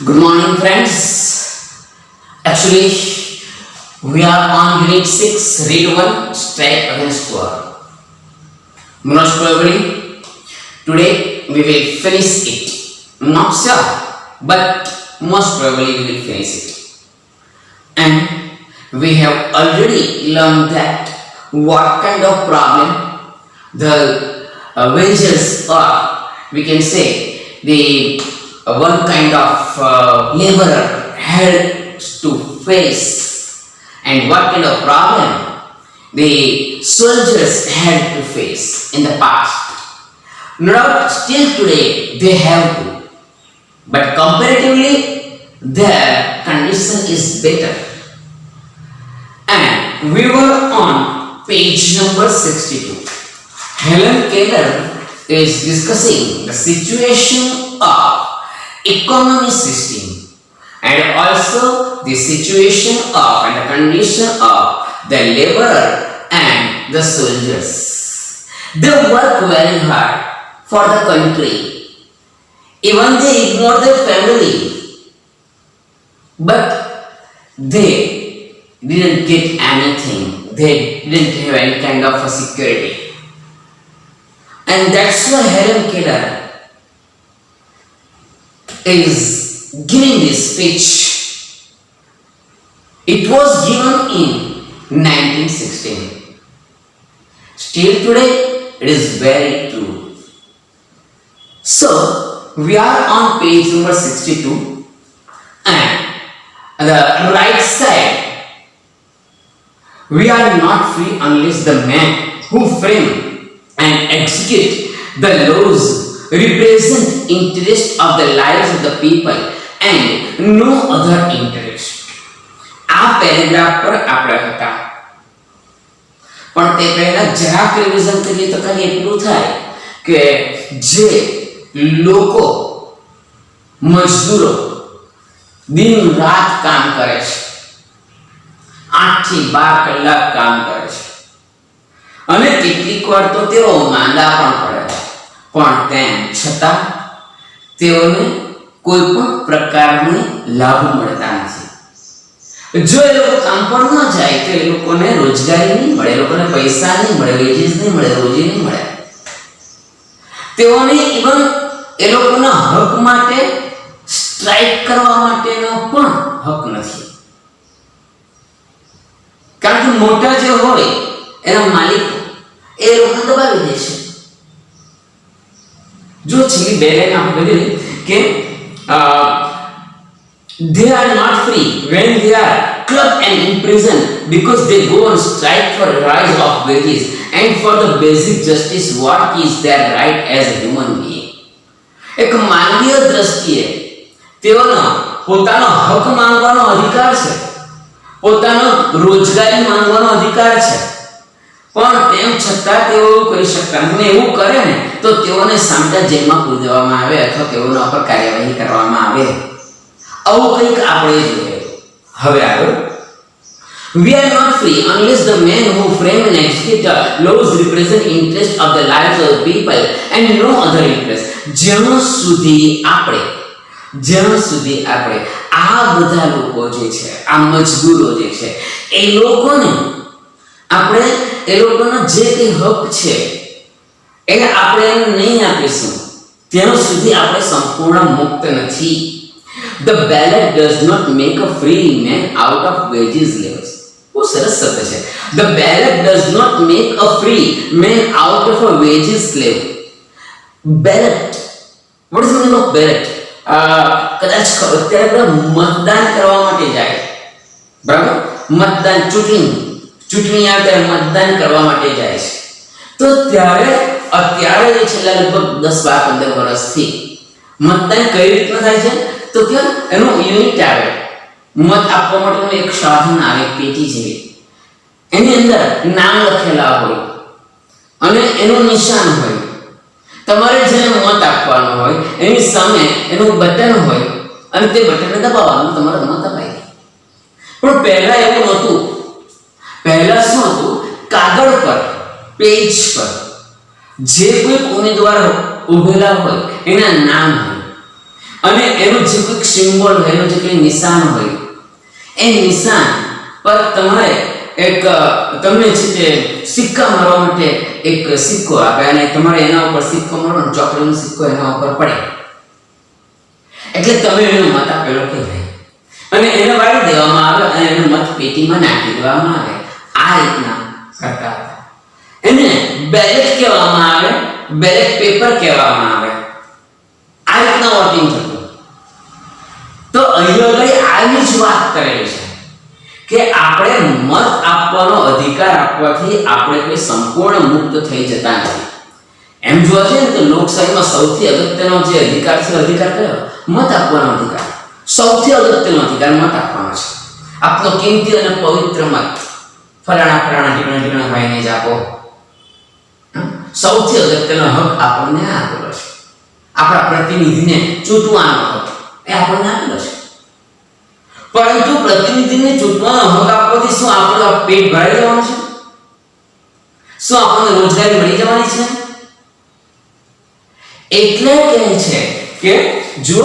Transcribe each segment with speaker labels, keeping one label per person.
Speaker 1: Good morning, friends. Actually, we are on Unit 6, Read 1, Strike Against War. Most probably, today we will finish it. Not sure, but most probably we will finish it. And we have already learned that what kind of problem the wages are. We can say the one kind of laborer had to face, and what kind of problem the soldiers had to face in the past. No doubt, still today they have to, but comparatively their condition is better. And we were on page number 62. Helen Keller is discussing the situation of economy system and also the situation of and the condition of the laborer and the soldiers. They work very hard for the country. Even they ignore their family, but they didn't get anything. They didn't have any kind of a security. And that's why Helen Keller is giving this speech. It was given in 1916. Still today, it is very true. So, we are on page number 62, and the right side, we are not free unless the man who frame and execute the laws represent interest of the lives of the people and no other interest. આ paragraph પર આપણે હતા, પણ તે પહેલા જરાક revision કરીએ તો ખાલી એટલું થાય કે જે લોકો મજદૂરો દિન રાત કામ કરે છે, 8 થી 12 કલાક કામ કરે છે, અને કેટલીક વાર તો તેઓ માંદા પણ પડે છે, પણ તેમ છતાં તેઓને કોઈ પણ પ્રકારની લાભ મળતા નથી. જો એ લોકો કામ પર ન જાય તો એ લોકોને રોજગારી નહીં મળે, એ લોકોને પૈસા નહીં મળે, વેજીસ નહીં મળે, રોજી નહીં મળે. તેઓને ઇવન એ લોકોના હક માટે સ્ટ્રાઇક કરવા માટેનો પણ હક નથી. કારણ કે મોટા જે હોય એના માલિકો એ લોકોને દબાવી દે છે. જો છેલ્લી બે લાઈન આપણે કહીએ કે they are not free when they are clubbed and imprisoned because they go on strike for rise of wages and for the basic justice what is their right as a human being. એક માનવીય દ્રષ્ટિએ તેઓનો પોતાનો હક માંગવાનો અધિકાર છે, પોતાનો રોજગારી માંગવાનો અધિકાર છે, પણ તેમ છતાં તેઓ એવું કરી શકતા નથી. એવું કરે ને તો તેઓને સામટા જેલમાં પૂરી દેવામાં આવે અથવા તેઓના ઉપર કાર્યવાહી કરવામાં આવે. આવું કંઈક આપણે જોઈએ. હવે આગળ, we are not free unless the men who frame and execute the laws represent interest of the lives of the people and no other interest. જ્યાં સુધી આપણે આ બધા લોકો જે છે, આ મજદૂરો જે છે, એ લોકોને આપણે એ લોકોનો જે કંઈ હક છે એ આપણે નહીં આપીશું ત્યાં સુધી આપણે સંપૂર્ણ મુક્ત નથી. The ballot does not make a free man out of wages slaves. બહુ સરસ શબ્દ છે. The ballot does not make a free man out of a wages slave. Ballot. What is the meaning of ballot? કદાચ અત્યારે મતદાન કરવા માટે જાય, બરાબર? મતદાન ચૂંટણી આવે ત્યારે મતદાન કરવા માટે જાય છે. તો ત્યારે અત્યારે જે છેલ્લા લગભગ 10, 12, 15 વર્ષથી મતદાન કઈ રીતના થાય છે તો કે એનું યુનિટ આવે, મત આપવા માટેનું એક સાધન આવે, પેટી જેવી, એની અંદર નામ લખેલા હોય અને એનું નિશાન હોય. તમારે જેને મત આપવાનો હોય એની સામે એનું બટન હોય અને તે બટનને દબાવવાનું, તમારો મત અપાય. પણ પહેલા એવું નહોતું. પહેલા શું હતું, કાગળ પર, પેજ પર જે કોઈ ઉમેદવાર ઉભેલા હોય એના નામ હોય અને એનું જે કોઈ સિમ્બોલ હોય, એનું જે કોઈ નિશાન હોય, એ નિશાન પર તમારે એક તમને છે તે સિક્કા મારવા માટે એક સિક્કો આપે અને તમારે એના ઉપર સિક્કો મારો ને ચોકડીનો સિક્કો એના ઉપર પડે એટલે તમે એનો મત આપેલો કહેવાય અને એને વાળી દેવામાં આવે અને એનો મત પેટીમાં નાખી દેવામાં આવે. આ રીતના કરતા હતા. એને બેલેટ કહેવામાં આવે, બેલેટ પેપર કહેવામાં આવે. આ રીતના વોટિંગ થતું. તો અહીંયા આવી જ વાત કરેલી છે કે આપણે મત આપવાનો અધિકાર આપવાથી આપણે કોઈ સંપૂર્ણ મુક્ત થઈ જતા નથી. એમ જોવા જઈએ તો લોકશાહીમાં સૌથી અગત્યનો જે અધિકાર છે, અધિકાર કયો? મત આપવાનો અધિકાર. સૌથી અગત્યનો અધિકાર મત આપવાનો છે. આપનો કિંમતી અને પવિત્ર મત ફલાણા ઢીકણા ભાઈને જ આપો. સૌથી અગત્યનો હક આપણને આપેલો છે. આપણા પ્રતિનિધિને ચૂંટવાનો હક એ આપણને આપેલો છે. પરંતુ પ્રતિનિધિને ચૂંટવાનો હક આપવાથી શું આપણો પેટ ભરાઈ જવાનું છે? શું આપણને રોજગારી મળી જવાની છે? એટલે કહે છે કે જો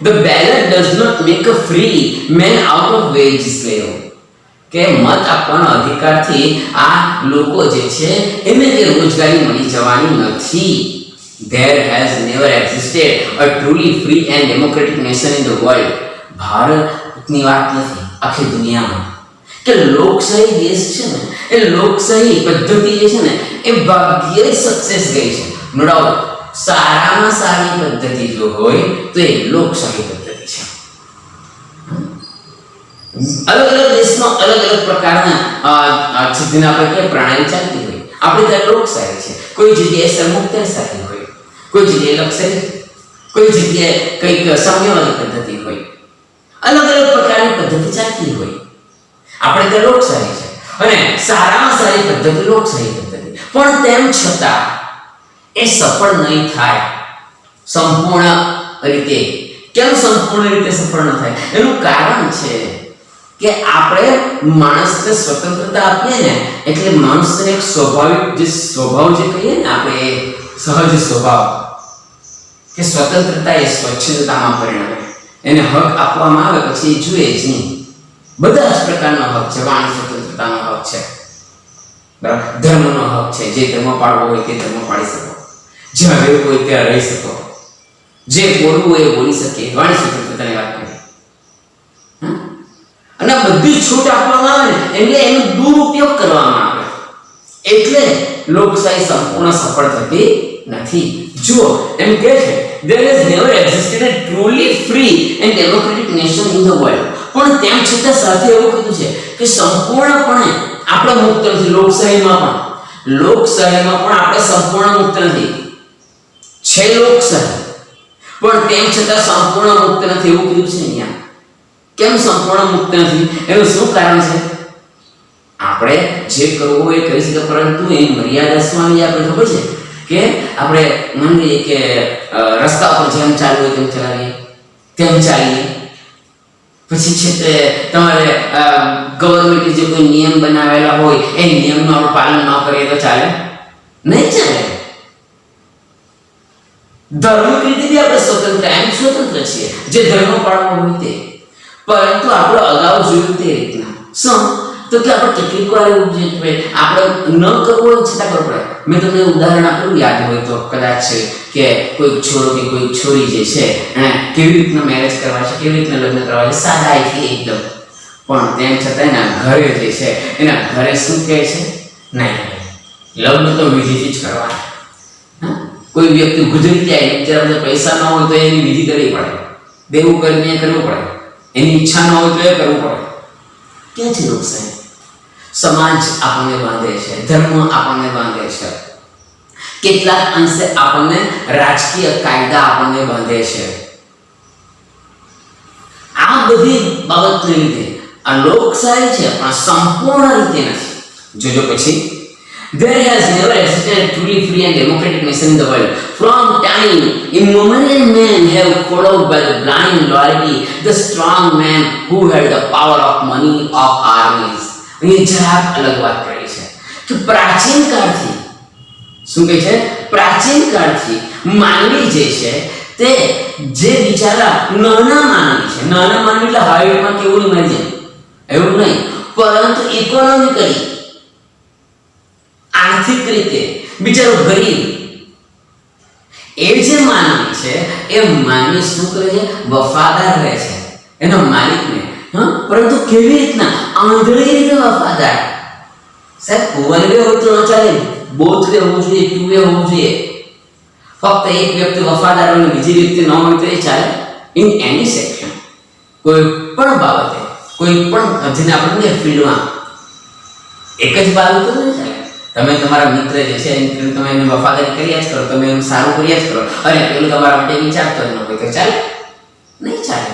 Speaker 1: the ballot does not make a free man out of wage slave, કે મત આપવાનો અધિકારથી આ લોકો જે છે એમને કે રોજગારી મળી જવાની નથી. There has never existed a truly free and democratic nation in the world. ભારતની વાત નથી, આખી દુનિયામાં કે લોકશાહી દેશ છે ને, એ લોકશાહી પદ્ધતિ જે છે ને એ ભાગ્યે સક્સેસ ગઈ છે. નો ડાઉટ સારામાં સારી પદ્ધતિ જો હોય તો એ લોકશાહી પદ્ધતિ છે. અલગ અલગ દેશમાં અલગ અલગ પ્રકારના જેને આપણે કહીએ પ્રણાલી ચાલતી હોય. આપણે ત્યાં લોકશાહી છે, કોઈ જગ્યાએ સરમુખત્યારશાહી હોય, કોઈ જગ્યાએ લોકશાહી, કોઈ જગ્યાએ કંઈક સામ્યવાદી પદ્ધતિ હોય. અલગ અલગ પ્રકારની પદ્ધતિ ચાલતી હોય. આપણે ત્યાં લોકશાહી છે અને સારામાં સારી પદ્ધતિ લોકશાહી પદ્ધતિ. પણ તેમ છતાં એ સફળ નહીં થાય સંપૂર્ણ રીતે. કેમ સંપૂર્ણ રીતે સફળ ન થાય? એનું કારણ છે કે આપણે માણસને સ્વતંત્રતા આપીએ ને એટલે માણસને એક સ્વાભાવિક જે સ્વભાવ જે કહીએ ને આપણે સહજ સ્વભાવ કે સ્વતંત્રતા એ સ્વચ્છતામાં પરિણમે. એને હક આપવામાં આવે પછી એ જુએ જ નહીં. બધા જ પ્રકારનો હક છે. વાણી સ્વતંત્રતાનો હક છે, બરાબર. ધર્મનો હક છે, જે ધર્મ પાળવો હોય તે ધર્મ પાળી શકો, જ્યાં રહેવું હોય ત્યાં રહી શકો, જે બોલવું હોય એ બોલી શકે. વાણી સ્વતંત્રતાની વાત કરીએ અને બધી છૂટ આપવામાં આવે ને એટલે એનો દુરુપયોગ કરવામાં આવે એટલે લોકશાહી સંપૂર્ણ સફળ થતી નથી. જો એમ કહે છે there has never existed a truly free and democratic nation in the world. પણ તેમ છતાં સાથે એવું કીધું છે કે સંપૂર્ણપણે આપણે મુક્ત નથી. લોકશાહીમાં પણ આપણે સંપૂર્ણ મુક્ત નથી. છે લોકશાહી પણ તેમ છતાં સંપૂર્ણ મુક્ત નથી એવું કીધું છે અહીંયા. કેમ સંપૂર્ણ મુક્ત નથી? એનું શું કારણ છે? આપણે જે કરવું હોય એ કરી શકીએ, પરંતુ એની મર્યાદા શું આવી આપણે ખબર છે કે આપણે માની લઈએ કે રસ્તા પર જેમ ચાલવું હોય તેમ ચલાવીએ, તેમ ચાલીએ. પછી છે તે તમારે ગવર્મેન્ટે જે કોઈ નિયમ બનાવેલા હોય એ નિયમનું આપણે પાલન ન કરીએ તો ચાલે? નહીં ચાલે. ધાર્મિક રીતે બી આપણે સ્વતંત્ર છીએ, જે ધર્મ પાળવો હોય તે. પરંતુ આપણે અગાઉ જોયું તે રીતના શું તો કે આપણે કેટલીક વાર એવું જે આપણે ન કરવું હોય છતાં કરવું પડે. મેં તમને ઉદાહરણ આપેલું યાદ હોય તો કદાચ કે કોઈ છોરો કે કોઈ છોરી જે છે એને કેવી રીતના મેરેજ કરવા છે, કેવી રીતના લગ્ન કરવા છે, સાદાઈથી એકદમ. પણ તેમ છતાં એના ઘરે જે છે એના ઘરે શું કહે છે? નહીં, લગ્ન તો વિધિથી જ કરવાના. કોઈ વ્યક્તિ ગુજરી જાય જ્યારે પૈસા ન હોય તો એની વિધિ કરવી પડે, દેવું કરીને કરવું પડે, એની ઈચ્છા ન હોય તો એ કરવું પડે. ક્યાં છે લોકશાહી? સમાજ આપણને બાંધે છે, ધર્મ આપણને બાંધે છે, કેટલાક અંશે આપણને રાજકીય કાયદા આપણને બાંધે છે. આ બધી બાબતને લીધે આ લોકશાહી છે પણ સંપૂર્ણ રીતે નથી. જોજો પછી there has never existed a truly free and democratic nation in the world. From time immemorial men have followed by the blind loyalty the strong man who had the power of money of armies. ये જરાક અલગ વાત કરી છે કે પ્રાચીન કાળથી શું કહે છે? પ્રાચીન કાળથી માનવી જે છે તે જે બિચારા નાના માનવી છે, નાના માનવી એટલે હાઈટમાં કેવું નહીં મારી જાય એવું નહીં, પરંતુ ઇકોનોમિકલી આર્થિક રીતે બિચારો ગરીબ, એ જે માનવી છે એ માનવી શું કરે છે? વફાદાર રહે છે એનો માલિકને. પરંતુ કેવી રીતના? આંધળી રીતે વફાદાર. સાહેબ વન વે હોય તો ન ચાલે, બોથ વે હોવું જોઈએ, ટુ વે હોવું જોઈએ. ફક્ત એક વ્યક્તિ વફાદાર હોય બીજી વ્યક્તિ ન હોય તો એ ચાલે? ઇન એની સેક્શન, કોઈ પણ બાબતે, કોઈ પણ જેને આપણે ફિલ્ડમાં એક જ બાબત તો નહીં ચાલે. તમે તમારા મિત્ર જે છે તમે એને વફાદારી કર્યા જ કરો, તમે એનું સારું કર્યા જ કરો, અને પેલું તમારા માટે વિચારતો જ ન હોય તો ચાલે? નહીં ચાલે.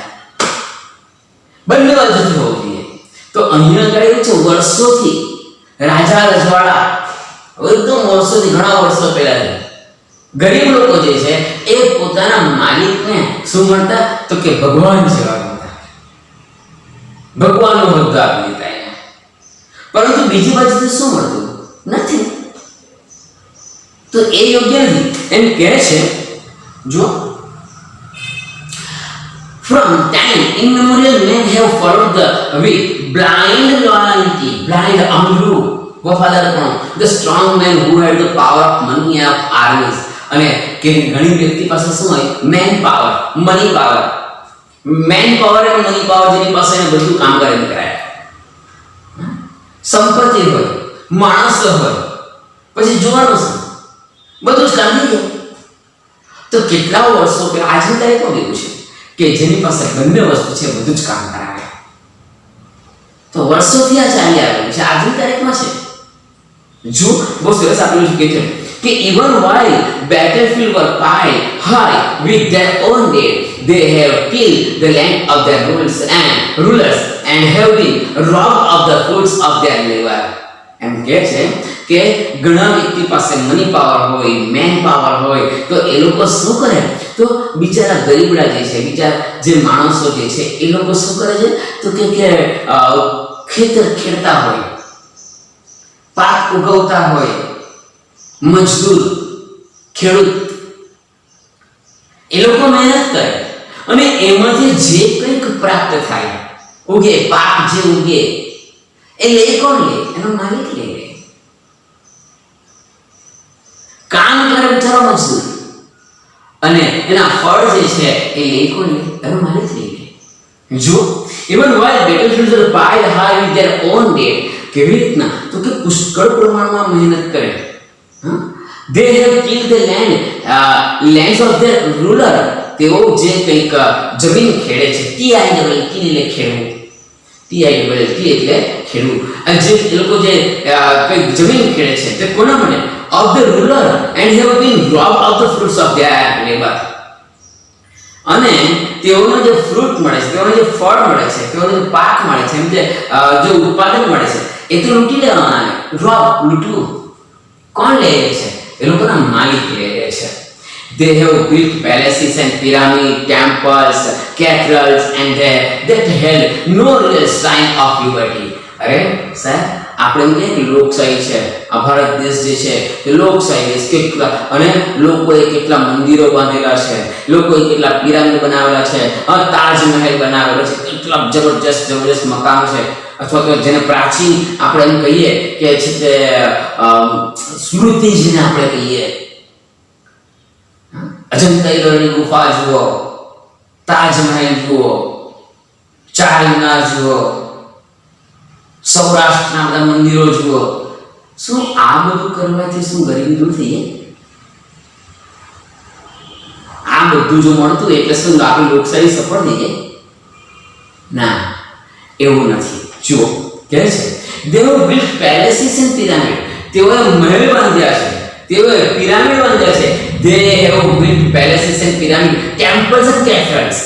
Speaker 1: બંને બાજુ હોવું જોઈએ. તો અહીંયા આગળ એવું છે, વર્ષોથી રાજા રજવાડા એકદમ વર્ષોથી, ઘણા વર્ષો પહેલા ગરીબ લોકો જે છે એ પોતાના માલિકને શું મળતા? તો કે ભગવાન જેવા મળતા, ભગવાનનો હોદ્દો આપી દીધા એને. પરંતુ બીજી બાજુથી શું મળતું? નથી. તો એ યોગ્ય નથી. એમ કહે છે, જો from time immemorial men have followed the way, blind loyalty, blind અંગૂ વફાદારપણું, the strong men who had the power of money of armies. અને કે ઘણી વ્યક્તિ પાસે શું હોય? Man power, money power. Man power અને મની પાવર જેની પાસે એને બધું કામ કરીને કરાય, સંપત્તિ હોય, માણસ હોય, પછી જોવાનું છે, બધું જ કામ થઈ જાય. તો કેટલા વર્ષો કે આજની તારીખમાં કેવું છે કે જેની પાસે બંને વસ્તુ છે બધું જ કામ કરાવે. તો વર્ષોથી આ ચાલી આવેલું છે, આજની તારીખમાં છે. જો બહુ સરસ આપેલું છે કે even while battlefield were piled high with their own dead, they have killed the land of their rulers and have been robbed of the fruits of their labor. એમ કહે છે કે ઘણા વ્યક્તિ પાસે મની પાવર હોય, મેન પાવર હોય, તો એ લોકો શું કરે? તો બિચારા ગરીબડા જે છે, બિચારા જે માણસો જે છે એ લોકો શું કરે છે? તો કે ખેતર ખેડતા હોય, પાક ઉગવતા હોય, મજદૂર ખેડૂત એ લોકો મહેનત કરે અને એમાંથી જે કંઈક પ્રાપ્ત થાય, ઉગે પાક જે ઉગે એ લે કોણ? લે એનો માલિક લે. કામ કરે બિચારો મજદૂર અને એના ફળ જે છે એ લે કોણ? લે એનો માલિક લે. જો even while battlefields are piled high with their own dead, કેવી રીતના? તો કે પુષ્કળ પ્રમાણમાં મહેનત કરે. They have killed the lands of their ruler. તેઓ જે કંઈક જમીન ખેડે છે, ટીઆઈડબલ્યુ એટલે ખેડવું, ટીઆઈડબલ્યુ એટલે ખેડવું, અને જે લોકો જે કંઈક જમીન ખેડે છે તે કોના માટે? of the ruler, and have been robbed of the fruits of their labor. અને તેઓનો જે ફ્રૂટ મળે છે, તેઓનો જે ફળ મળે છે, તેઓનો જે પાક મળે છે, એમ જે ઉત્પાદન મળે છે એ તો લૂંટી લેવામાં આવે. રોબ, લૂંટવું. કોણ લે છે? એ લોકોના માલિક લે છે. They have built palaces and pyramids, temples, cathedrals, and that held no real sign of liberty. અરે સાહેબ, આપણે એમ કહીએ કે લોકશાહી છે, આ ભારત દેશ જે છે તે લોકશાહી દેશ, કેટલા અને લોકોએ કેટલા મંદિરો બાંધેલા છે, લોકોએ કેટલા પિરામિડ બનાવેલા છે, તાજમહેલ બનાવેલો છે, કેટલા જબરજસ્ત મકાનો છે, અથવા તો જેને પ્રાચીન આપણે એમ કહીએ કે છે તે સ્મૃતિ જેને આપણે કહીએ, અજંતા ઇલોરાની ગુફા જુઓ, તાજમહેલ જુઓ, ચારમિનાર જુઓ, સૌરાષ્ટ્રના બધા મંદિરો જુઓ. શું આ બધું કરવાથી શું ગરીબી દૂર થઈ જાય? આ બધું જો મળતું એટલે શું આપણી લોકશાહી સફળ થઈ જાય? ના, એવું નથી. જુઓ કહે છે they have built palaces and pyramids. તેઓએ મહેલ બાંધ્યા છે, તેઓએ પિરામિડ બાંધ્યા છે. they have built palaces and pyramids, temples and cathedrals.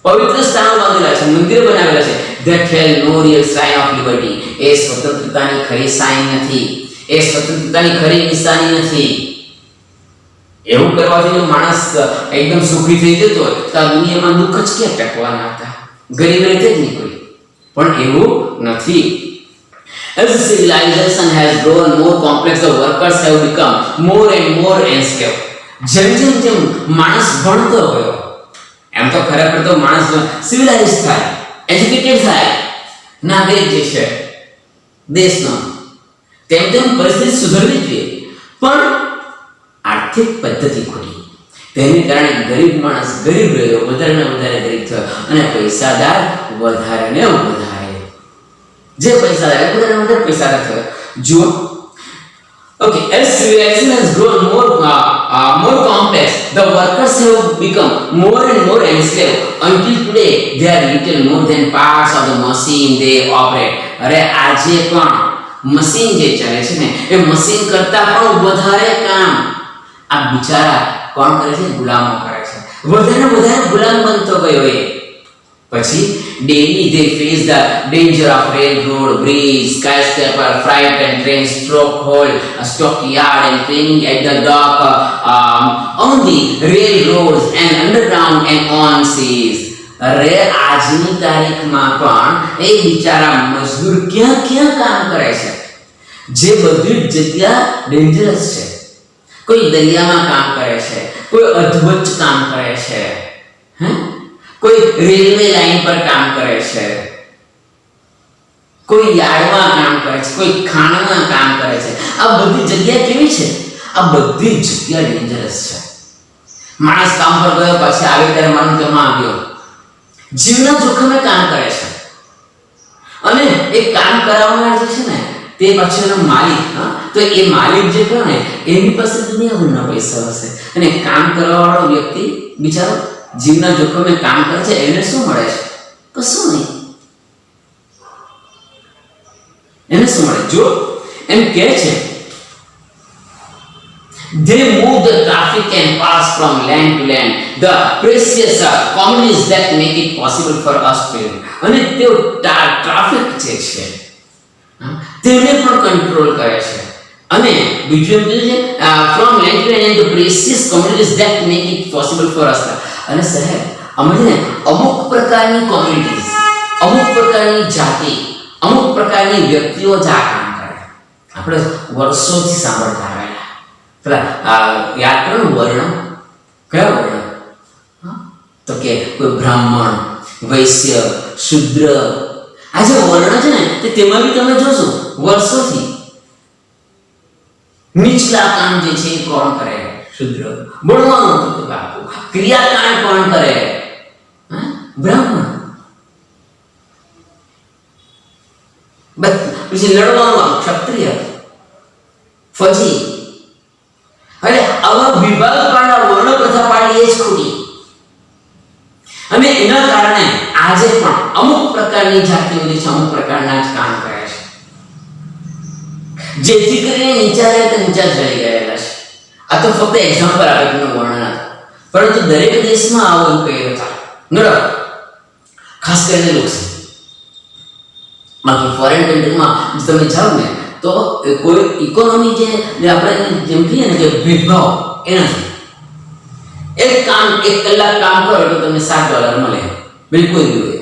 Speaker 1: પવિત્ર સ્થાનો બાંધેલા છે, મંદિર બનાવેલા છે. that held no real sign of liberty. એ સ્વતંત્રતાની ખરી સાઇન નથી, એ સ્વતંત્રતાની ખરી નિશાની નથી. એવું કરવાથી જો માણસ એકદમ સુખી થઈ જતો હોય તો આ દુનિયામાં દુઃખ જ ક્યાં ટકવાના હતા? ગરીબ રીતે જ નીકળી. પણ એવું નથી. As civilization has grown more complex, the workers have become more and more enslaved. જેમ જેમ જેમ માણસ ભણતો ગયો, એમ તો ખરેખર તો માણસ સિવિલાઇઝ થાય, એજ્યુકેટેડ થાય, નાગરિક જે છે દેશનો, તેમ તેમ પરિસ્થિતિ સુધરવી જોઈએ. પણ આર્થિક પદ્ધતિ ખોટી, તેને કારણે ગરીબ માણસ ગરીબ રહ્યો, વધારે ને વધારે ગરીબ થયો, અને પૈસાદાર વધારે ને વધારે, જે પૈસાદાર વધારે ને વધારે પૈસાદાર થયો. જુઓ, okay, as civilization has grown more complex, the workers have become more and more enslaved. Until today, they are little more than parts of the machine they operate. અરે આજે પણ મશીન જે ચાલે છે ને, એ મશીન કરતા પણ વધારે કામ આ બિચારા કોણ કરે છે? ગુલામો કરે છે. વધારે વધારે ગુલામ બનતો ગયો એ. પછી daily they face the danger of railroad, bridge, skyscraper, freight and train, stockyard and training at the dock, on the railroads and underground and on seas. અરે આજની તારીખમાં પણ એ બિચારા મજદૂર ક્યાં ક્યાં કામ કરે છે, જે બધી જગ્યા ડેન્જરસ છે. કોઈ દરિયામાં કામ કરે છે, કોઈ અધવચ્ચ કામ કરે છે, કોઈ રેલવે લાઈન પર કામ કરે છે, કોઈ યાર્ડમાં કામ કરે છે, કોઈ ખાણમાં કામ કરે છે. આ બધી જગ્યા કેવી છે? આ બધી જગ્યા ડેન્જરસ છે. માણસ કામ પર ગયો, પછી આવી ત્યારે માનું કે માં આવ્યો, જીવના જોખમે કામ કરે છે. અને એ કામ કરાવનાર જે છે ને, તે પછી એનો માલિક, તો એ માલિક જે કહે ને, એની પાસે દુનિયાભરના પૈસા હશે, અને કામ કરવાવાળો વ્યક્તિ બિચારો જીવના જોખમે કામ કરે છે, એને શું મળે છે? કશું નહીં. એને શું મળે? જો એમ કહે છે, they move the traffic and pass from land to land, the precious commodities that make it possible for us to live. અને તે ટ્રાફિક જે છે તેને પણ કંટ્રોલ કરે છે. અને બીજું એમ કહે છે, from land to land, the precious commodities that make it possible for us. અને સાહેબ, અમે ને અમુક પ્રકારની કોમ્યુનિટીઝ, અમુક પ્રકારની જાતિ, અમુક પ્રકારની વ્યક્તિઓ જ આ કામ કરે. આપણે વર્ષોથી સાંભળતા આવેલા પેલા યાદ કરો ને, વર્ણ કયા વર્ણ? તો કે કોઈ બ્રાહ્મણ, વૈશ્ય, શુદ્ર. આ જે વર્ણ છે ને, તેમાં બી તમે જોશો વર્ષોથી નીચલા કામ જે છે એ કોણ કરે? શુદ્ર. બોલવાનું હતું બાપુ, ક્રિયાકાંડ કોણ કરે? બ્રાહ્મણ. પછી લડવાનું ક્ષત્રિય, ફજી. એટલે આવા વિભાગ પાડવા, વર્ણ પ્રથા પાડી એ જ ખોટી. અને એના કારણે આજે પણ અમુક પ્રકારની જાતિઓ જે છે, અમુક પ્રકારના જ કામ કરે છે, જેથી કરીને નીચા રહે તો નીચા જ રહી ગયેલા છે. આ તો ફક્ત એક્ઝામ્પલ આપીનું વર્ણન હતું, પરંતુ દરેક દેશમાં આવું કહેલું થાય બરાબર, ખાસ કરીને લોકસભા. બાકી ફોરેન કન્ટ્રીમાં તમે જાઓ ને, તો કોઈ ઇકોનોમી જે આપણે જેમ કહીએ ને કે ભેદભાવ, એ નથી. એક કલાક કામ કરો તો તમને $7 મળે, બિલકુલ જોઈએ.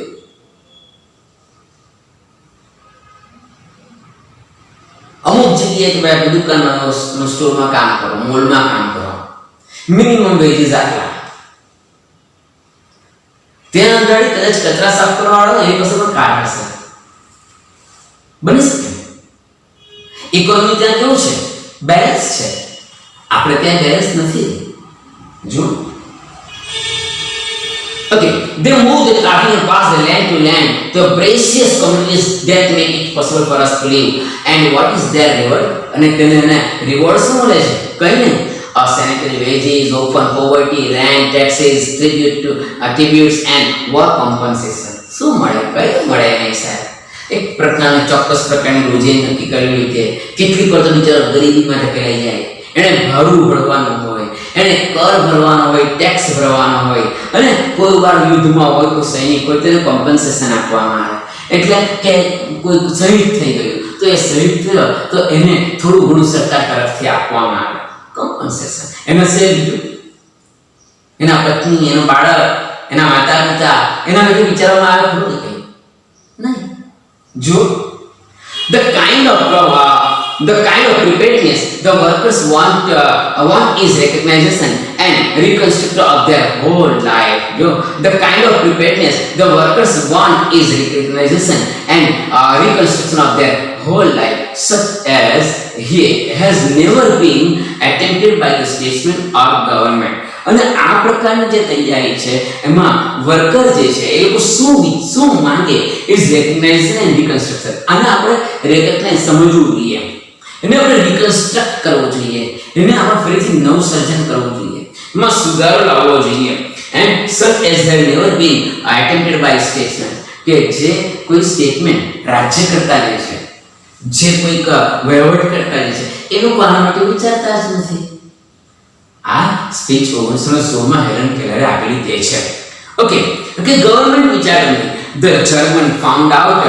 Speaker 1: અમુક જગ્યાએ તમે આપણે દુકાનમાં, સ્ટોરમાં કામ કરો, મોલમાં કામ કરો, મિનિમમ વેજીસ આટલા. ત્યાં આગળ કદાચ કચરા સાફ કરવાવાળો એની પાસે પણ કાર્ડ હશે, બની શકે. ઇકોનોમી ત્યાં કેવું છે? બેલેન્સ છે. આપણે ત્યાં બેલેન્સ નથી. જો okay, they move the traffic and pass the land to land, the precious commodities that make it possible for us to live. And what is their reward? અને તેને reward શું મળે છે? કઈ નહીં. Sanitary wages, open poverty, rent, taxes, tributes and work compensation. શું મળે? કઈ મળે નહીં સાહેબ. એક પ્રકારની ચોક્કસ પ્રકારની રોજે નક્કી કરેલી કે કેટલીક વાર તો બિચારો ગરીબીમાં ધકેલાઈ જાય. એને ભાડું ભરવાનું હોય, એને કર ભરવાનો હોય, ટેક્સ ભરવાનો હોય, અને કોઈ વાર યુદ્ધમાં હોય કોઈ સૈનિક હોય તેને કોમ્પન્સેશન આપવામાં આવે. એટલે કે કોઈ શહીદ થઈ ગયું તો એ શહીદ થયો તો એને થોડું ઘણું સરકાર તરફથી આપવામાં આવે કોમ્પન્સેશન. એના સિવાય બીજું એના પત્ની, એનો બાળક, એના માતા પિતા, એના માટે વિચારવામાં આવે ખરું કંઈ નહીં. જો the kind of the kind of preparedness the workers want is recognition and reconstruction of their whole life. The kind of preparedness the workers want is recognition and reconstruction of their whole life, such as he has never been attempted by the statesman or government. અને આ પ્રકારની જે તૈયારી છે એમાં worker જે છે એ લોકો શું માંગે ઇઝ રેકગ્નાઇઝેશન એન્ડ રિકન્સ્ટ્રક્શન. આને આપણે રેકગ્નાઇઝ સમજવું જોઈએ, એને આપણે રિકન્સ્ટ્રક્ટ કરવું જોઈએ, એને આપણે ફરીથી નવું સર્જન કરવું જોઈએ, એમાં સુધારો લાવવો જોઈએ. And such as have never been attempted by statesmen, કે જે કોઈ સ્ટેટમેન્ટ રાજ્ય કરતા લે છે, જે કોઈક વહીવટ કરતા લે છે, એ લોકો આના માટે વિચારતા જ નથી. આ સ્પીચ 1916 માં હેલન કેલરે આપેલી તે છે. ઓકે, ગવર્નમેન્ટ વિચાર્યું the German found out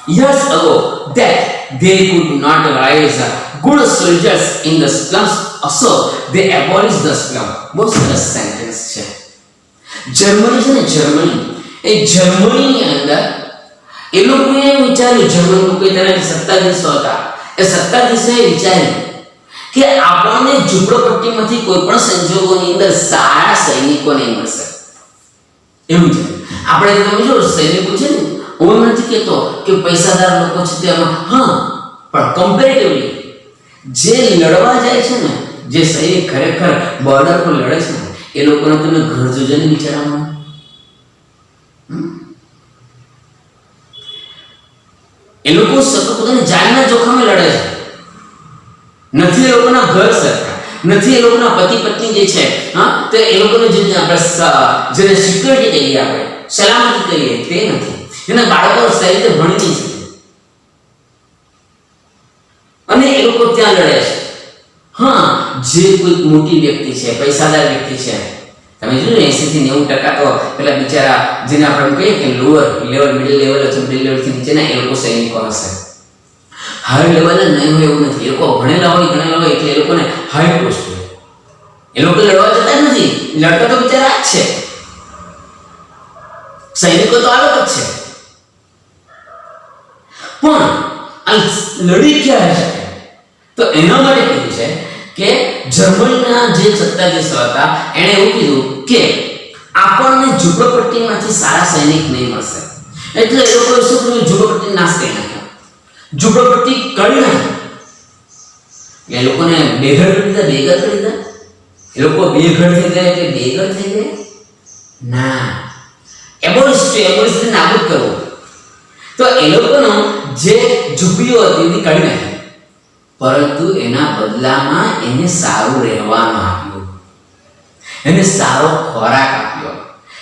Speaker 1: years ago that they could not raise good soldiers in the slums, so they abolished the slum. બહુ સરસ સેન્ટેન્સ છે. જર્મની છે ને, જર્મનીની અંદર એ લોકોએ વિચાર્યું, જર્મનીમાં કોઈ તરફ સત્તાધીશો હતા, એ સત્તાધીશોએ વિચાર્યું કે આપણને ઝૂંપડપટ્ટીમાંથી કોઈ પણ સંજોગોની અંદર સારા સૈનિકો નહીં મળશે. એવું છે આપણે તમે જો સૈનિકો છે ને, હું નથી કહેતો કે પૈસાદાર લોકો છે તેમાં, હા, પણ કમ્પેરેટિવલી જે લડવા જાય છે ને, જે સૈનિક ખરેખર બોર્ડર પર લડે છે ને, એ લોકોને તમે ઘર જોજો ને વિચારવાનું. એ લોકો સતત પોતાની જાનના જોખમે લડે છે. નથી એ લોકોના ઘર સરખા, નથી એ લોકોના પતિ પત્ની જે છે, હા, તો એ લોકોને જે આપણે જેને સિક્યોરિટી કહીએ, આપણે સલામતી કહીએ, તે નથી. એના બાળકો સારી રીતે ભણી નહીં શકે અને એ લોકો ત્યાં લડે છે. હા, જે કોઈ મોટી વ્યક્તિ છે, પૈસાદાર વ્યક્તિ છે, તમે જોયું 80 થી 90% તો પેલા બિચારા જેને આપણે કહીએ કે લોઅર લેવલ, મિડલ લેવલ અથવા મિડલ લેવલ થી નીચેના એ લોકો સૈનિકો હશે. હાઈ લેવલ નહીં હોય એવું નથી. એ લોકો ભણેલા હોય એટલે એ લોકોને હાઈ પોસ્ટ હોય. એ લોકો લડવા જતા નથી, લડતા તો બિચારા જ છે. સૈનિકો તો અલગ જ છે. પણ આ લડી ક્યારે શકે? તો એના માટે કીધું છે કે જર્મનીના જે સત્તાધીશો હતા એણે એવું કીધું કે આપણને ઝૂંપડપટ્ટીમાંથી સારા સૈનિક નહીં મળશે. એટલે એ લોકોએ શું કર્યું? ઝૂંપડપટ્ટી નાશ કરી નાખ્યો, ઝૂંપડપટ્ટી કરી નાખી. એ લોકોને બેઘર કરી દીધા. એ લોકો બેઘર થઈ ગયા એટલે બેઘર થઈ ગયા ના, એબોલિશ નાબૂદ કરવું. તો એ લોકોનો જે ઝૂંપડીઓ હતી એની કાઢી નાખી, પરંતુ એના બદલામાં એને સારું રહેવાનું આપ્યું, એને સારો ખોરાક આપ્યો,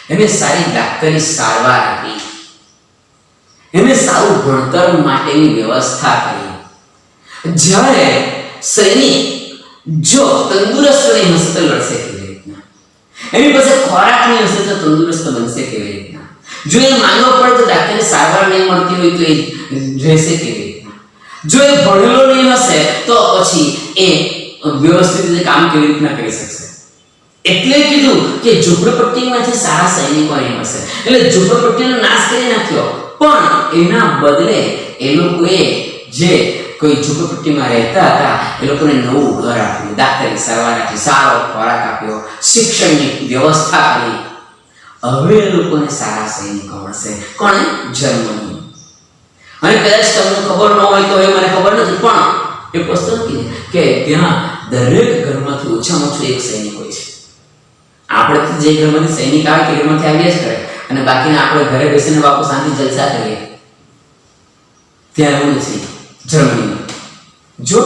Speaker 1: એને સારી ડાક્ટરી સારવાર આપી, એને સારું ભણતર માટેની વ્યવસ્થા કરી. જ્યારે સૈનિક જો તંદુરસ્ત નહીં હશે તો લડશે કેવી રીતના? એની પાસે ખોરાક નહીં હશે તો તંદુરસ્ત બનશે કેવી રીતના? જો એ માંગો પડે તો ડાક્ટરની સારવાર નહીં મળતી હોય તો એ રહેશે કેવી રીતના? જો એ ભણેલો નહીં હશે તો પછી એ વ્યવસ્થિત રીતે કામ કેવી રીતના કરી શકશે? એટલે કીધું કે ઝૂંપડપટ્ટીમાંથી સારા સૈનિકો નહીં મળશે. એટલે ઝૂંપડપટ્ટીનો નાશ કરી નાખ્યો, પણ એના બદલે એ લોકોએ જે કોઈ ઝૂંપડપટ્ટીમાં રહેતા હતા એ લોકોને નવું ઘર આપ્યું, ડાક્ટરી સારવાર આપી, સારો ખોરાક આપ્યો, શિક્ષણની વ્યવસ્થા કરી. હવે એ લોકોને સારા સૈનિકો મળશે. કોણે? જર્મની. અને કદાચ તમને ખબર ન હોય તો હવે મને ખબર નથી, પણ એક વસ્તુ નથી કે ત્યાં દરેક ઘરમાંથી ઓછામાં ઓછું એક સૈનિક હોય છે. આપણે તો જે ઘરમાંથી સૈનિક આવે તે ઘરમાંથી આવ્યા જ કરે, અને બાકીના આપણે ઘરે બેસીને બાપુ શાંતિ જલસા કરીએ. ત્યાં એવું નથી જર્મનીમાં. જો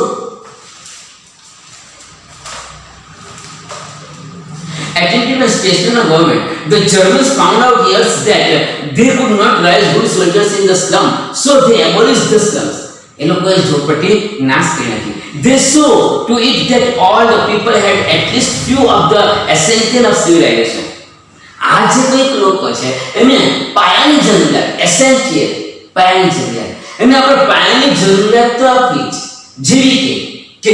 Speaker 1: attempted by station of government, the Germans found out years that they could not raise good soldiers in the slum, so they abolished the slums. એ લોકોએ ઝૂંપડપટ્ટી નાશ કરી નાખી. They saw to it that all the people had at least few of the essential of civilization. આ જે કોઈક લોકો છે એમને પાયાની જરૂરિયાત, એસેન્શિયલ પાયાની જરૂરિયાત, એમને આપણે પાયાની જરૂરિયાત તો આપવી જ, જેવી કે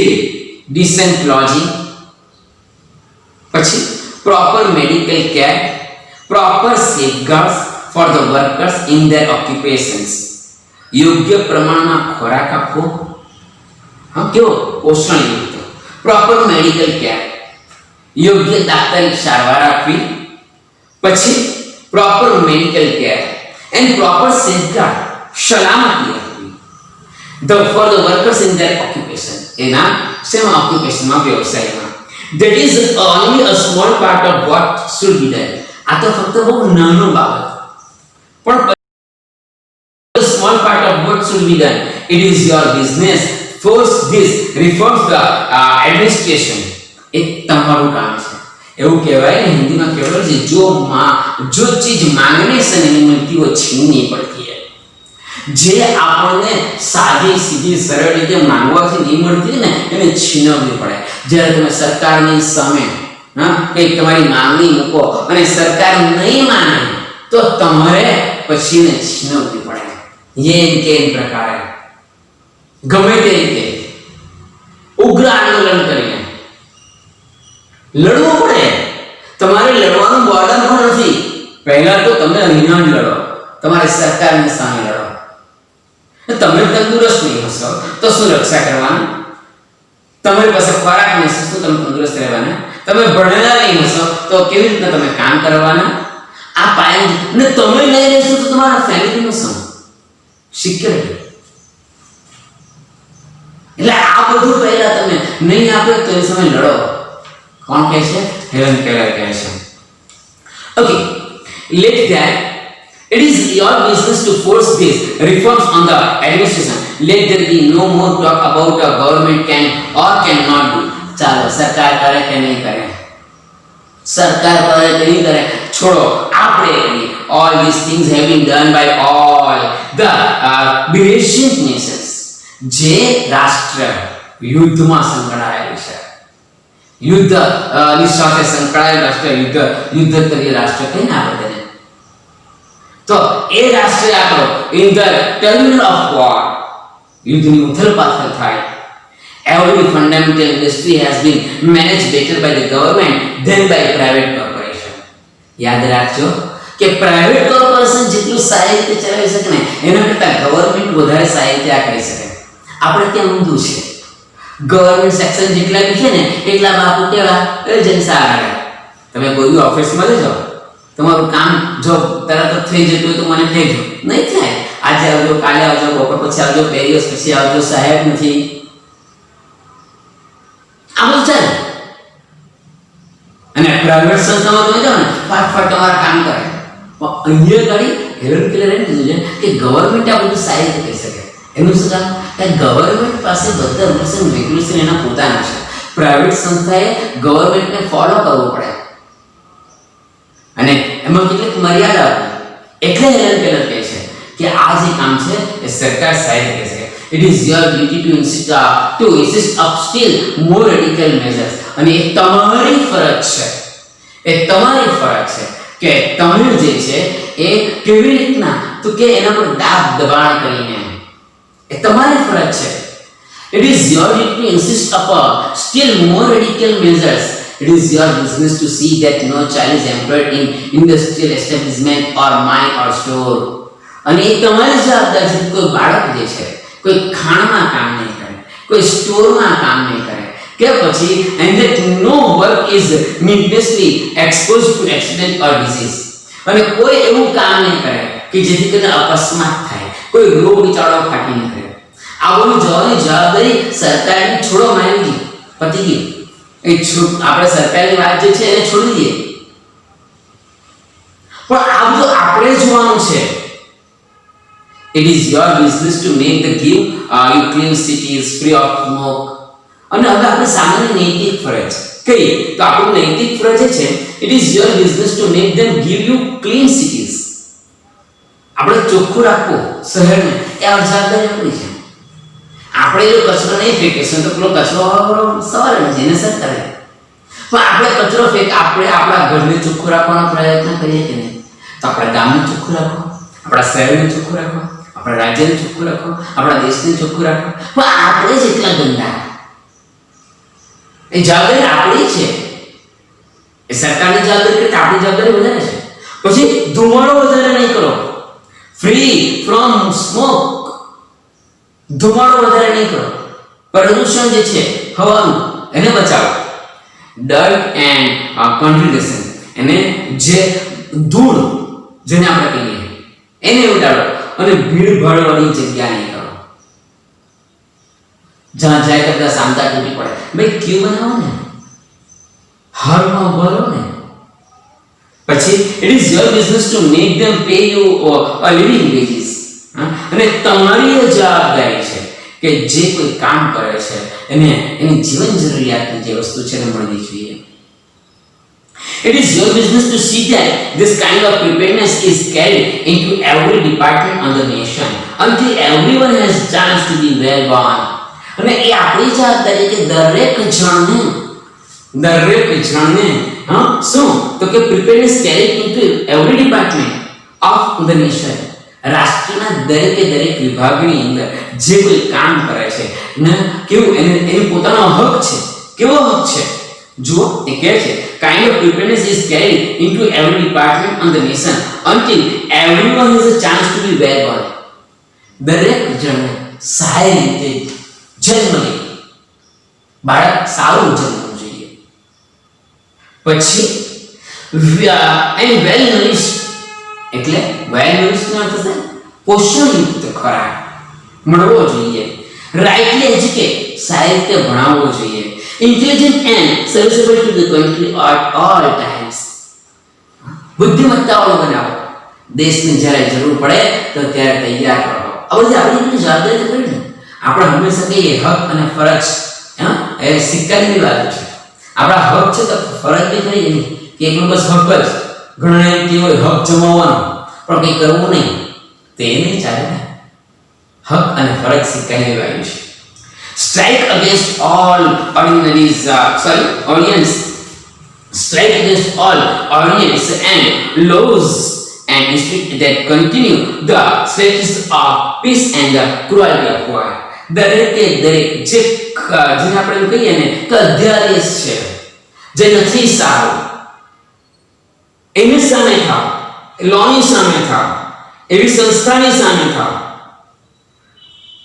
Speaker 1: ડિસેન્ટ લોજિંગ, પછી proper medical care, proper safeguards for the workers in their occupations, યોગ્ય પ્રમાણમાં ખોરાક આપવો, હા, કેવો પોષણયુક્ત, પ્રોપર મેડિકલ કેર, યોગ્ય દાંતરિક સારવાર આપવી, પછી proper medical care and proper safeguard, સલામતી આપવી for the workers in their occupation, એના સેમાં ઓક્યુપેશનમાં, વ્યવસાયમાં. That is only a small part of what should be done. આ તો ફક્ત બહુ નાનો બાબત, પણ small part of what should be done. It is your business force this reforms the administration. એ તમારું કામ છે. એવું કહેવાય ને હિન્દીમાં કહેવાય છે, જો ચીજ માંગને से नहीं मिलती वो छीननी पड़ती है. જે આપણને સાદી સીધી સરળ રીતે માંગવાથી નહીં મળતી ને એને છીનવવી પડે. જ્યારે તમે સરકારની સામે કંઈક તમારી માંગણી મૂકો અને સરકાર નહીં માને તો તમારે પછી એને છીનવવી પડે. યેન કેન પ્રકારે ગમે તે રીતે ઉગ્ર આંદોલન કરીને લડવું પડે. તમારે લડવાનું બોર્ડર પણ નથી. પહેલા તો તમે અહીંયા જ લડો, તમારે સરકારની સામે લડો. તમે તંદુરસ્ત નહીં હશો તો શું રક્ષા કરવાના? તમારી પાસે ખોરાક નહીં હશે તો તમે તંદુરસ્ત રહેવાના? તમે ભણેલા નહીં હશો તો કેવી રીતના તમે કામ કરવાના? આ પાયા ને તમે લઈ રહેશો તો તમારા ફેમિલીનું શું સિક્યોરિટી? એટલે આ બધું પહેલા તમે નહીં આપે તો એ સમય લડો. કોણ કહે છે? હેલન કેલર કહે છે. Okay, let that it is your business to force these reforms on the administration. Let there be no more talk about a government can or cannot do. ચાલો સરકાર કરે કે નહીં કરે, સરકાર કરે કે નહીં કરે છોડો, આપણે કરીએ. All these things have been done by all the belligerent nations. જે રાષ્ટ્ર યુદ્ધમાં સંકળાયેલું છે, યુદ્ધ ની સાથે સંકળાયેલ રાષ્ટ્ર, યુદ્ધ કરી રાષ્ટ્ર કહીને આપણે તેને, તો એ રાષ્ટ્ર આપણો in the terminal of war, યુદ્ધની ઉથલપાથલ થાય. Every fundamental industry has been managed better by the government than by private corporation. યાદ રાખજો કે પ્રાઇવેટ કોર્પોરેશન જેટલું સારી રીતે ચલાવી શકે ને એના કરતાં ગવર્નમેન્ટ વધારે સારી રીતે આ કરી શકે. આપણે ત્યાં ઊંધું છે. ગવર્નમેન્ટ સેક્શન જેટલા બી છે ને એટલા બાપુ કેવા એજન્સા આવે. તમે કોઈ ઓફિસમાં જજો, તમારું કામ જો તરત જ થઈ જતું હોય તો મને કહેજો. નહીં થાય, આજે આવજો, કાલે આવજો, બપોર પછી આવજો, 2 દિવસ પછી આવજો, સાહેબ નથી. આ બધું ચાલે. અને પ્રાઇવેટ સંસ્થામાં તમે જાઓ ને ફાટફાટ તમારા કામ કરે. પણ અહીંયા ગાડી હેલન કેલર એમ કીધું છે કે ગવર્નમેન્ટ આ બધું સારી રીતે કહી શકે. એનું શું કામ? કે ગવર્નમેન્ટ પાસે બધા રૂલ્સ એન્ડ રેગ્યુલેશન એના પોતાના છે. પ્રાઇવેટ સંસ્થાએ ગવર્નમેન્ટને ફોલો કરવું પડે અને એમાં કેટલીક મર્યાદા હતી. એટલે હેલન કેલર કહે છે કે આ જે કામ છે એ સરકાર સારી રીતે કહી શકે. It is your duty to insist up still more radical measures. અને એ તમારી ફરજ છે, એ તમારી ફરજ છે કે તમે જે છે એ કેવી રીતના તો કે એના પર દાબ દબાણ કરીને એ તમારી ફરજ છે. It is your duty to insist upon still more radical measures. It is your business to see that no child is employed in industrial establishment or mine or store. અને એ તમારી જવાબદારી છે. કોઈ બાળક જે છે કોઈ ખાણમાં કામ નહીં કરે, કોઈ સ્ટોરમાં કામ નહીં કરે કે પછી and that no work is needlessly exposed to accident or disease. અને કોઈ એવું કામ નહીં કરે કે જેથી કરીને અકસ્માત થાય, કોઈ રોગ ચાળો ફાટી ન કરે. આ બધું જવાબદારી સરકારની છોડો મારી પતી ગઈ. આપણે સરકારની વાત જે છે એને છોડી દઈએ, પણ આ બધું આપણે જોવાનું છે. It is your business to make the give you clean cities free of smoke. અને હવે આપણે સામાન્ય નૈતિક ફરજ કઈ તો આપણું નૈતિક ફરજ છે it is your business to make them give you clean cities. આપણે ચોખ્ખું રાખવું શહેરને એ જવાબદારી આપણી છે. આપણે જો કચરો નહીં ફેંકીશું તો પેલો કચરો સવાલ નથી એને સર કરે. પણ આપણે કચરો આપણે આપણા ઘરને ચોખ્ખું રાખવાનો પ્રયત્ન કરીએ કે નહીં? તો આપણા ગામને ચોખ્ખું રાખો, આપણા શહેરને ચોખ્ખું રાખો, આપણા રાજ્યને ચોખ્ખું રાખો, આપણા દેશને ચોખ્ખું રાખો. પણ આપણે જ એટલા ગંદા, એ જવાબદારી આપણી છે. એ સરકારની જવાબદારી કરતાં આપણી જવાબદારી વધારે છે. પછી ધુમાડો વધારે નહીં કરો, ફ્રી ફ્રોમ સ્મોક, ધુમાડો વધારે નહીં કરો. પ્રદૂષણ જે છે હવાનું એને બચાવો, ડર્ટ એન્ડ કોન્ટ્રીબ્યુશન એને જે ધૂળ જેને આપણે કહીએ એને ઉડાડો અને ભીડભાડ વાળી જગ્યા નહીં કરો, જ્યાં જાય કરતા શાંતા તૂટી પડે. ભાઈ ક્યુ બનાવો ને, હાલમાં બોલો ને. પછી it is your business to make them pay you a living veggies. અને તમારી જવાબદારી છે કે જે કોઈ કામ કરે છે એને એની જીવન જરૂરિયાતની જે વસ્તુ છે એને મળવી જોઈએ. It is your business to see that this kind of preparedness is carried into every department of the nation until everyone has chance to be well born. અને એ આપણી જવાબદારી કે દરેક જણને શું તો કે preparedness carried into every department of the nation. રાષ્ટ્રના દરેકે દરેક વિભાગની અંદર જે કોઈ કામ કરે છે ને કેવું એને પોતાનો હક છે. કેવો હક છે જુઓ, એ કહે છે kind of preparedness is carried into every department of the nation until everyone has a chance to be well born. દરેક જણને સારી રીતે જન્મ લે, બાળક સારું જન્મવું જોઈએ. પછી and well nourished એટલે વેલ નોરિશ્ડ નો અર્થ છે પોષણયુક્ત ખોરાક મળવો જોઈએ. રાઇટલી એજ્યુકેટ સારી રીતે ભણાવવો જોઈએ. Intelligent and serviceable to the country at all times બુદ્ધિમત્તાવાળો બનાવો. દેશને જ્યારે જરૂર પડે તો ત્યારે તૈયાર રહો. આ બધી આપણી જવાબદારી કરી ને આપણે હંમેશા કહીએ હક અને ફરજ એ સિક્કાની વાત છે. આપણા હક છે તો ફરજ બી ખરી નહીં કે એકલું બસ હક જ ઘણા એમ કહેવાય હક જમાવવાનો પણ કંઈ કરવું નહીં તે નહીં ચાલે ને. હક અને ફરજ સિક્કાની વાત છે. Strike against all audience and laws and institutions that continue the practice of peace and the cruelty of war. દરેકે દરેક જેને આપણે કહીએ ને કે અધ્યાદેશ છે જે નથી સારું એની સામે થાવ, લોની સામે થાવ, એવી સંસ્થાની સામે થાવ.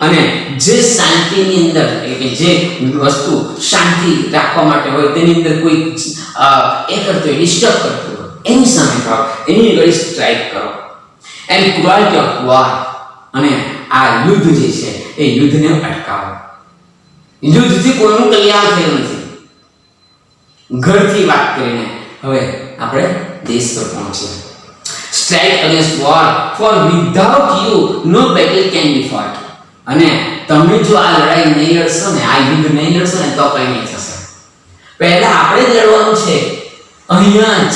Speaker 1: અને જે શાંતિની અંદર એટલે જે વસ્તુ શાંતિ રાખવા માટે હોય તેની અંદર કોઈ એ કરતો હોય ડિસ્ટર્બ કરતો હોય એની સામે થાવ, એની આગળ સ્ટ્રાઇક કરો. એન્ડ ક્રુએલ્ટી ઓફ વોર અને આ યુદ્ધ જે છે એ યુદ્ધને અટકાવો. યુદ્ધથી કોઈનું કલ્યાણ થયું નથી. ઘરથી વાત કરીને હવે આપણે દેશ પર પહોંચીએ. Strike against war for without you no battle can be fought. અને તમે જો આ લડાઈ નહીં લડશો ને, આ યુદ્ધ નહીં લડશો ને તો કંઈ નહીં થશે. પહેલા આપણે જ લડવાનું છે, અહીંયા જ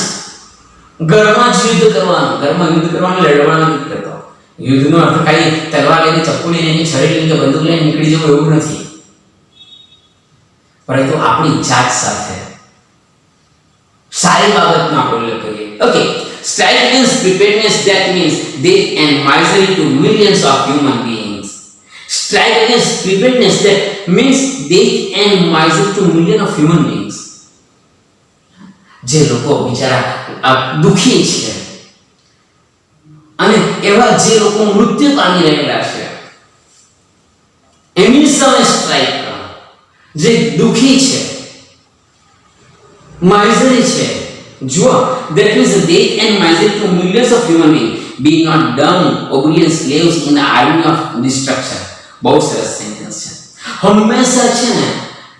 Speaker 1: ઘરમાં જ યુદ્ધ કરવાનું. ઘરમાં યુદ્ધ કરવાનું, લડવાનું નથી કરતો. યુદ્ધનો અર્થ ખાલી તલવાર લઈને, ચપ્પુ લઈને, છરી લઈને, બંદૂક લઈને નીકળી જવું એવું નથી, પરંતુ આપણી જાત સાથે સારી બાબતનો આપણે ઉલ્લેખ કરીએ. Okay, strike against preparedness that means death and misery to millions of human beings. Strike against preparedness that means death and misery to millions of human beings. જે લોકો બિચારા દુખી છે અને એવા જે લોકો મૃત્યુ પામી રહેલા છે એમની સામે સ્ટ્રાઇક કરો. જે દુખી છે, misery છે, જુઓ, that means death and misery to millions of human beings. Be not dumb, obedient slaves in the army of destruction. બહુ સરસ સેન્ટેન્સ છે. હંમેશા છે ને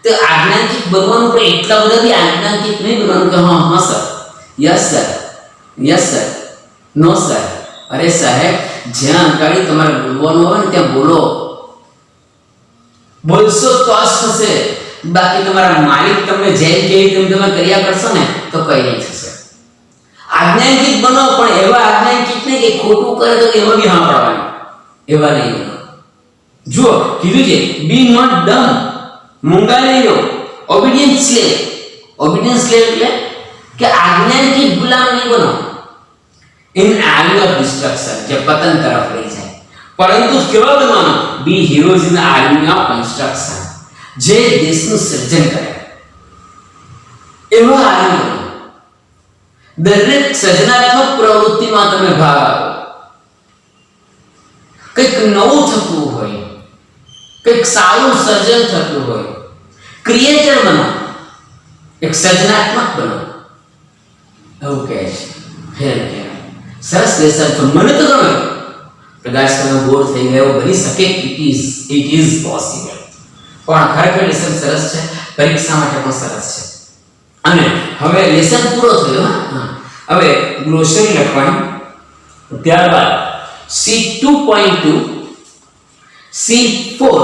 Speaker 1: તે આજ્ઞાંકિત બનવાનું, પણ એટલા બધા બી આજ્ઞાંકિત નહીં બનવાનું કે હા હા sir, yes sir, yes sir, no sir. અરે સાહેબ, જ્યાં અંકાળી તમારે બોલવાનું હોય ને ત્યાં બોલો. બોલશો તો જ થશે. બાકી તમારા માલિક તમને જેમ કહે તેમ તમે કર્યા કરશો ને તો કંઈ નહીં થશે. આજ્ઞાંકિત બનો, પણ એવા આજ્ઞાંકિત નહીં કે ખોટું કરે તો એવા બી હા પડવાનું, એવા નહીં બનો. જુઓ, કીધું છે બી નોટ ડમ, મૂંગા નહીં રહો. ઓબિડિયન્ટ સ્લેવ, ઓબિડિયન્ટ સ્લેવ એટલે કે આજ્ઞાંકિત ગુલામ નહીં બનો. ઇન આર્મી ઓફ ડિસ્ટ્રક્શન, જે પતન તરફ લઈ જાય. પરંતુ કેવા બનવાનો? Be heroes in army of construction, જે દેશનું સર્જન કરે એવા આર્મી બનો. દરેક સર્જનાત્મક પ્રવૃત્તિમાં તમે ભાગ આપો. કંઈક નવું થતું હોય કંઈક સારું સર્જન થતું હોય, ક્રિએટર બનો, એક સર્જનાત્મક બનો, એવું કહે છે. સરસ લેસન તો મને તો ગમે. કદાચ તમે બોર થઈ ગયો બની શકે, ઇટ ઇઝ પોસિબલ, પણ ખરેખર લેસન સરસ છે, પરીક્ષા માટે પણ સરસ છે. અને હવે લેસન પૂરો થયો. હવે ગ્લોસરી લખવાનું, ત્યારબાદ C2.2, C4,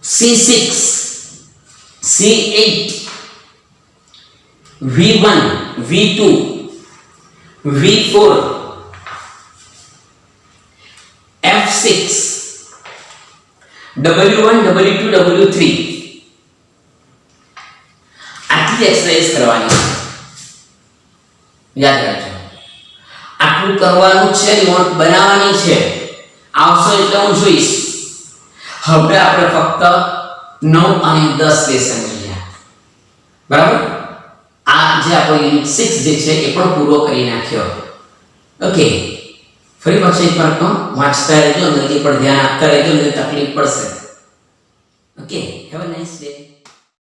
Speaker 1: C6, C8, V1, V2, V4, F6, W1, W2, W3 આટલી એક્સરસાઇઝ કરવાની. યાદ રાખજો, આટલું કરવાનું છે, નોટ બનાવવાની છે. આવશો એટલે હું જોઈશ. હવે આપણે ફક્ત 9 અને 10 લેસન કર્યા, બરાબર. આ જે આપણો યુનિટ 6 જે છે એ પણ પૂરો કરી નાખ્યો. ઓકે, ફરી પાછું એકવાર કહું, વાંચતા રહેજો, અંગ્રેજી પર ધ્યાન આપતા રહેજો, નહીં તકલીફ પડશે. Okay, have a nice day.